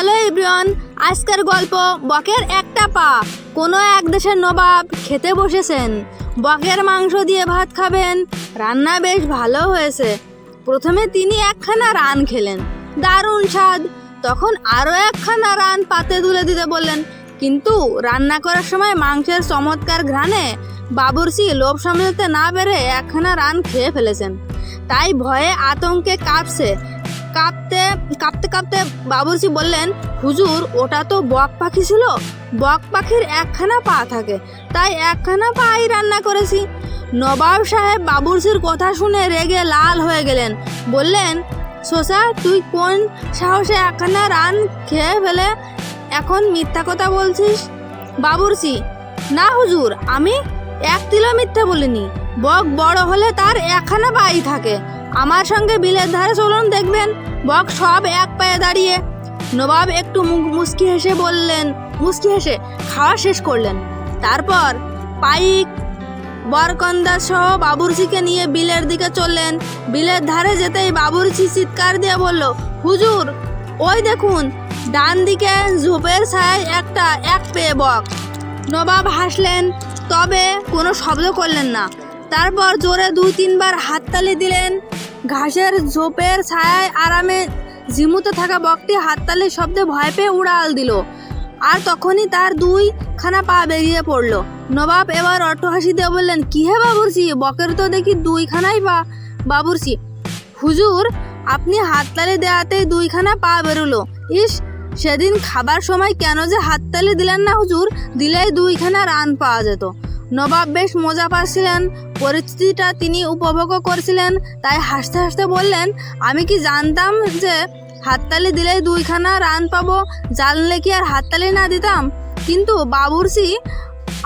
Hello everyone, আজকের গল্প বকের একটা পা। কোনো এক দেশের নবাব খেতে বসেছেন। বকের মাংস দিয়ে ভাত খাবেন। রান্না বেশ ভালো হয়েছে। প্রথমে তিনি একখানা রান খেলেন, দারুণ স্বাদ। তখন আরও একখানা রান পাতে তুলে দিতে বললেন, কিন্তু রান্না করার সময় মাংসের চমৎকার ঘ্রাণে বাবুর্চি লোভ সামলাতে না পেরে একখানা রান খেয়ে ফেলেছেন। তাই ভয়ে আতঙ্কে কাঁপতে কাঁপতে বাবুর্চি বললেন, হুজুর, ওটা তো বক পাখি ছিল। বক পাখির একখানা পা থাকে, তাই একখানা পাই রান্না করেছি। নবাব সাহেব বাবুর্চির কথা শুনে রেগে লাল হয়ে গেলেন। বললেন, শোষা, তুই কোন সাহসে একখানা রান খেয়ে ফেলে এখন মিথ্যা কথা বলছিস? বাবুর্চি, না হুজুর, আমি এক তিলও মিথ্যা বলিনি। বক বড় হলে তার একখানা পাই থাকে। আমার সঙ্গে বিলের ধারে চলুন, দেখবেন বক সব এক পায়ে দাঁড়িয়ে। নবাব একটু মুচকি হেসে খাওয়া শেষ করলেন। তারপর পাইক বরকন্দাজ সহ বাবুর্চিকে নিয়ে বিলের দিকে চললেন। বিলের ধারে যেতেই বাবুর্চি চিৎকার দিয়ে বলল, হুজুর, ওই দেখুন, ডান দিকে ঝোপের ছায়ায় একটা এক পেয়ে বক। নবাব হাসলেন, তবে কোনো শব্দ করলেন না। তারপর জোরে 2-3 বার হাততালি দিলেন। ঘাসের ঝোপের ছায়ায় আরামে ঝিমুতে থাকা বকটি হাততালির শব্দে ভয় পেয়ে উড়াল দিল। আর তখনই তার 2খানা পা বেরিয়ে পড়ল। নবাব এবার অট্টহাসি দিয়ে বললেন, কি হে বাবুর্চি, বকের তো দেখি 2খানাই পা। বাবুর্চি, হুজুর, আপনি হাততালি দেওয়াতেই 2খানা পা বেরোলো। ইস, সেদিন খাবার সময় কেন যে হাততালি দিলেন না হুজুর, দিলেই 2খানা রান পাওয়া যেত। নবাব বেশ মজা পাচ্ছিলেন, পরিস্থিতিটা তিনি উপভোগও করছিলেন। তাই হাসতে হাসতে বললেন, আমি কি জানতাম যে হাততালি দিলেই 2খানা রান পাবো? জানলে কি আর হাততালি না দিতাম? কিন্তু বাবুর্চি,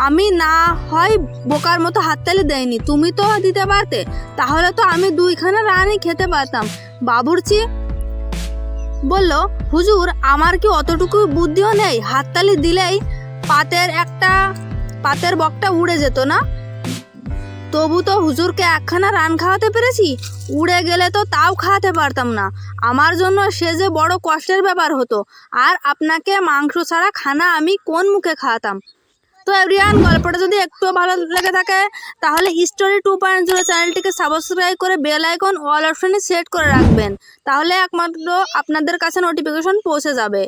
আমি না হয় বোকার মতো হাততালি দেয়নি, তুমি তো দিতে পারতে, তাহলে তো আমি 2খানা রানই খেতে পারতাম। বাবুর্চি বলল, হুজুর, আমার কি অতটুকু বুদ্ধিও নেই? হাততালি দিলেই পাতের বকটা উড়ে যেত না? তবু তো হুজুরকে একখানা রান খাওয়াতে পেরেছি। উড়ে গেলে তো তাও খাওয়াতে পারতাম না। আমার জন্য সে যে বড় কষ্টের ব্যাপার হতো। আর আপনাকে মাংস ছাড়া খানা আমি কোন মুখে খাওয়াতাম? তো এভরিওয়ান, গল্পটা যদি একটু ভালো লেগে থাকে তাহলে স্টোরি 2.0 চ্যানেলটিকে সাবস্ক্রাইব করে বেল আইকন অল অপশনে সেট করে রাখবেন। তাহলে একমাত্র আপনাদের কাছে নোটিফিকেশন পৌঁছে যাবে।